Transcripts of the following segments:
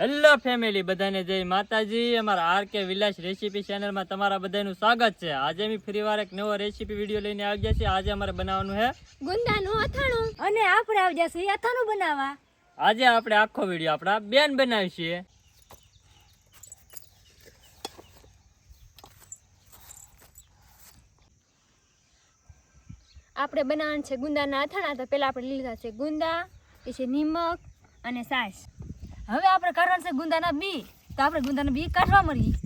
Hello family, બધાને જય માતાજી। અમારા આરકે વિલાસ રેસીપી ચેનલમાં તમારા બધાનું સ્વાગત છે। આજે અમે ફરીવાર એક નવો રેસીપી વિડીયો લઈને આવી ગયા છીએ। આજે અમારે બનાવવાનું છે ગુંદાનું અથાણું અને આપણે આવી જશે અથાણું બનાવવા। આજે આપણે આખો વિડીયો આપણા બેન બનાવી છીએ। આપણે બનાવવાનું છે ગુંદાના અથાણા। તો પહેલા આપણે લીધા છે ગુંદા, પછી નિમક અને છાશ। હવે આપણે કાઢવાનું છે ગુંદાના બી। તો આપણે ગુંદાના બી કાઢવા મળીએ।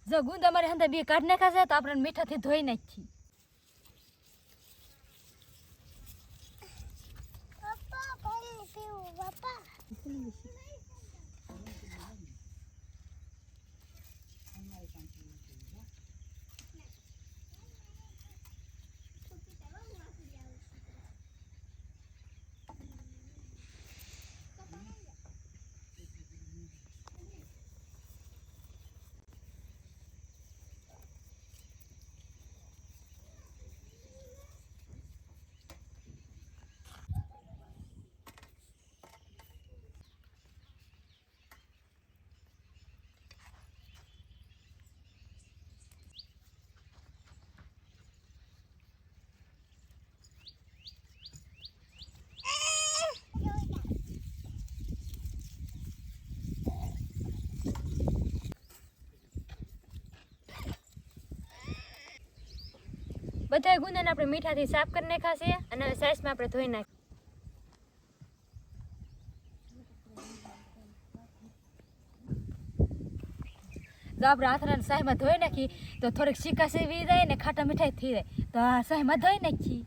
જો ગુંદા મારી અંદર બી કાઢી નાખાશે તો આપણે મીઠાથી ધોઈ નાખીએ। બધા ગુંદાને આપણે મીઠાથી સાફ કરી નાખાશે અને હવે સાઈઝમાં આપણે ધોઈ નાખીએ। જો આપણે આથરાને સાઈઝમાં ધોઈ નાખીએ તો થોડીક શીકાશ એવી જાય ને ખાટા મીઠાઈ થઈ જાય। તો આ સાઈઝમાં ધોઈ નાખીએ।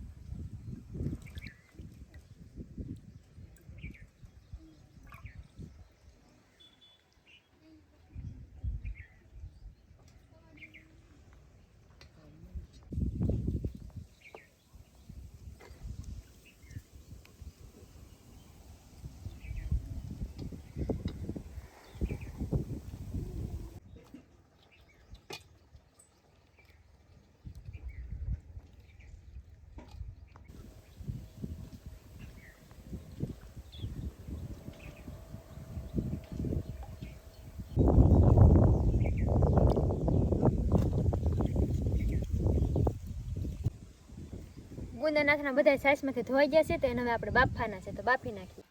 ગુંદા નાખના બધા સાઈઝમાંથી ધોઈ ગયા છે તો એને હવે આપણે બાફવાના છે, તો બાફી નાખીએ।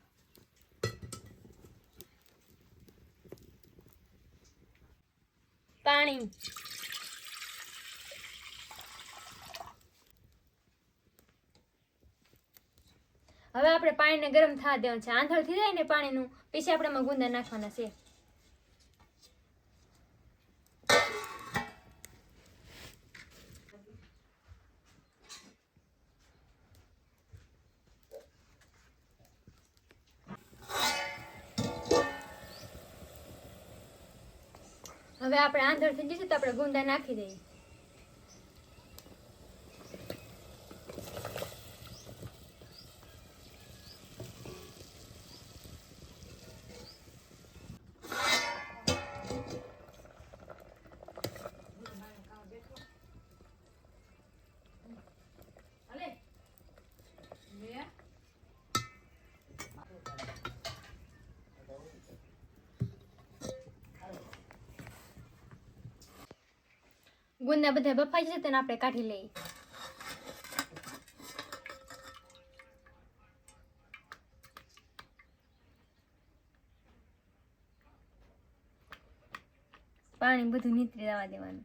પાણી, હવે આપણે પાણીને ગરમ થવા દેવાનું છે। આંધળ થઈ જાય ને પાણીનું, પછી આપણે એમાં ગુંદા નાખવાના છે। હવે આપણે આંધળ થઈ જશે તો આપણે ગુંદા નાખી દઈએ। ગુંદા બધા બફાઈ જશે તેને આપણે કાઢી લઈએ. પાણી બધું નીતરી જવા દેવાનું.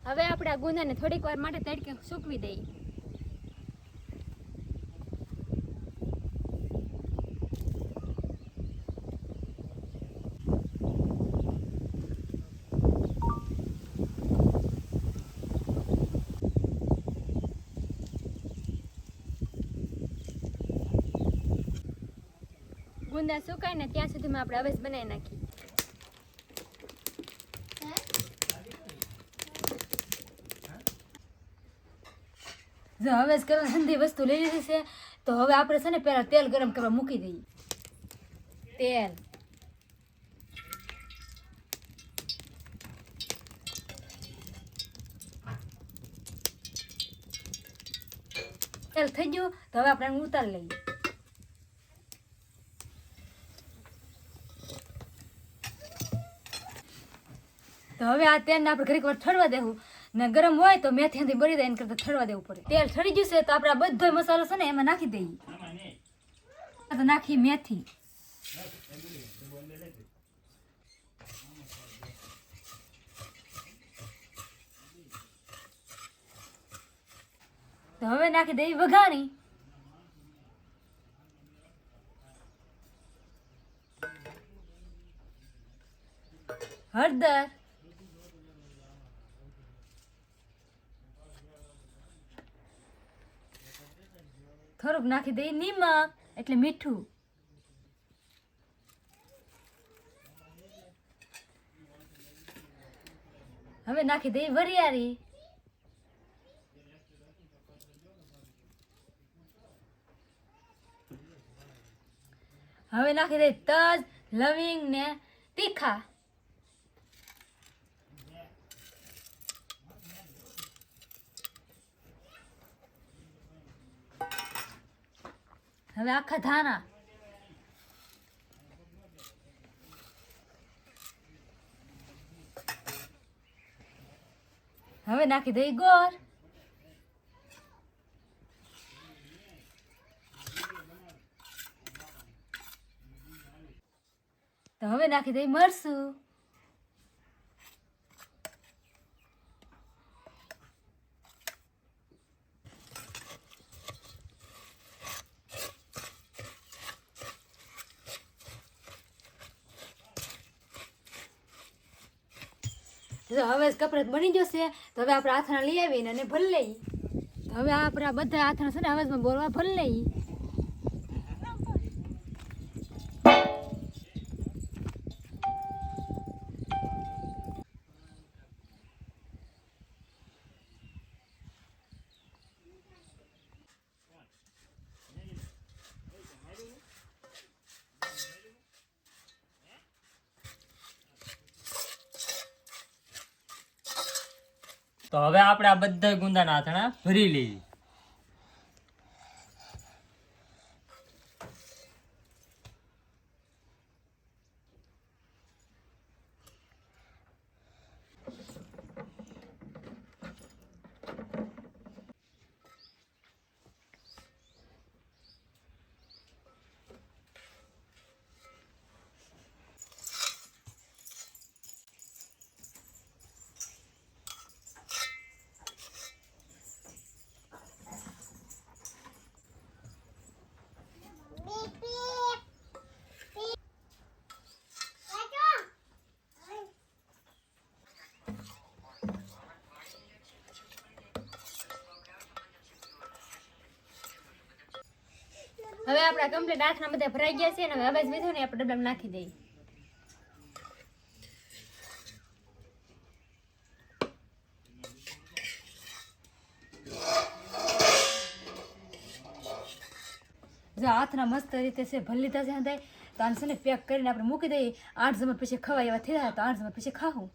હવે આપણે આ ગુંદાને થોડીક વાર માટે તડકે સૂકવી દઈએ. ગુંદા સુકાય ને ત્યાં સુધીમાં આપણે અવેજ બનાવી નાખીએ. જો અવેજ કરવા ઠંડી વસ્તુ લઈ લીધી છે તો હવે આપણે છે ને પહેલા તેલ ગરમ કરવા મૂકી દઈએ. તેલ થઈ ગયું તો હવે આપણે ઉતારી લઈએ. તો હવે આ તેલને આપણે ઘડીક વાર ઠરવા દેવું ને ગરમ હોય તો મેથીથી બળી જાય એને કરતાં ઠરવા દેવું પડે. તેલ ઠરી ગયું છે તો આપણે આ બધો મસાલો છે ને એમાં નાખી દઈએ. તો નાખી મેથી. તો હવે નાખી દઈએ વઘાણી. હળદર, થોડુંક નાખી દઈએ નિમક એટલે મીઠું. હવે નાખી દઈએ વરિયાળી. હવે નાખી દઈએ તજ, લવિંગ ને તીખા. હવે આખા ધાણા. હવે નાખી દઈએ ગોળ. તો હવે નાખી દઈએ મરચું. હવે કપડાં બની જશે તો હવે આપણે આથણા લઈ આવીને અને ભરી લઈએ. હવે આપણે આ બધા આથણા છે ને અવાજમાં બોલવા ભરી લઈએ. તો હવે આપણે આ બધા ગુંદાના આથણા ભરી લઈએ. હવે આપણા કમ્પ્લીટ આથણા બધા ભરાઈ ગયા છે અને હવે અવાજ વીધો ને આપણે ડબલામાં નાખી દઈએ. જો આથણા મસ્ત રીતે છે ભરી લીધા છે હંધાય તો આને છે ને પેક કરીને આપણે મૂકી દઈએ. 8 જમણ પછી ખવાય એવા થયા તો 8 જમણ પછી ખાવું.